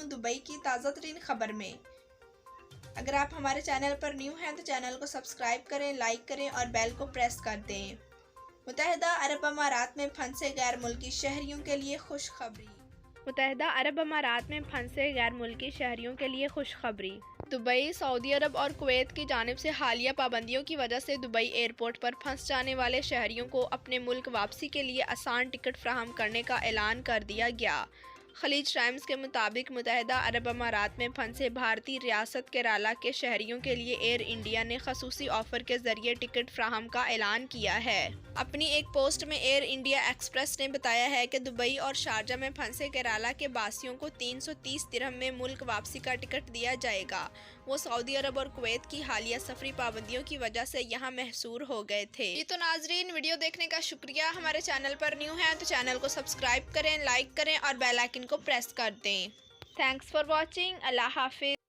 ہوں دبئی کی تازہ ترین خبر میں۔ اگر آپ ہمارے چینل پر نیو ہیں تو چینل کو سبسکرائب کریں، لائک کریں اور بیل کو پریس کر دیں۔ متحدہ عرب امارات میں پھنسے غیر ملکی شہریوں کے لیے خوشخبری۔ متحدہ عرب امارات میں پھنسے غیر ملکی شہریوں کے لیے خوشخبری۔ دبئی، سعودی عرب اور کویت کی جانب سے حالیہ پابندیوں کی وجہ سے دبئی ایئرپورٹ پر پھنس جانے والے شہریوں کو اپنے ملک واپسی کے لیے آسان ٹکٹ فراہم کرنے کا اعلان کر دیا گیا۔ خلیج ٹائمز کے مطابق متحدہ عرب امارات میں پھنسے بھارتی ریاست کیرالہ کے شہریوں کے لیے ایئر انڈیا نے خصوصی آفر کے ذریعے ٹکٹ فراہم کا اعلان کیا ہے۔ اپنی ایک پوسٹ میں ایئر انڈیا ایکسپریس نے بتایا ہے کہ دبئی اور شارجہ میں پھنسے کیرالہ کے باسیوں کو 330 درہم میں ملک واپسی کا ٹکٹ دیا جائے گا۔ وہ سعودی عرب اور کویت کی حالیہ سفری پابندیوں کی وجہ سے یہاں محصور ہو گئے تھے۔ تو ناظرین، ویڈیو دیکھنے کا شکریہ۔ ہمارے چینل پر نیو ہیں تو چینل کو سبسکرائب کریں، لائک کریں اور بیل آئیکن کو پریس کر دیں۔ Thanks for watching. اللہ حافظ۔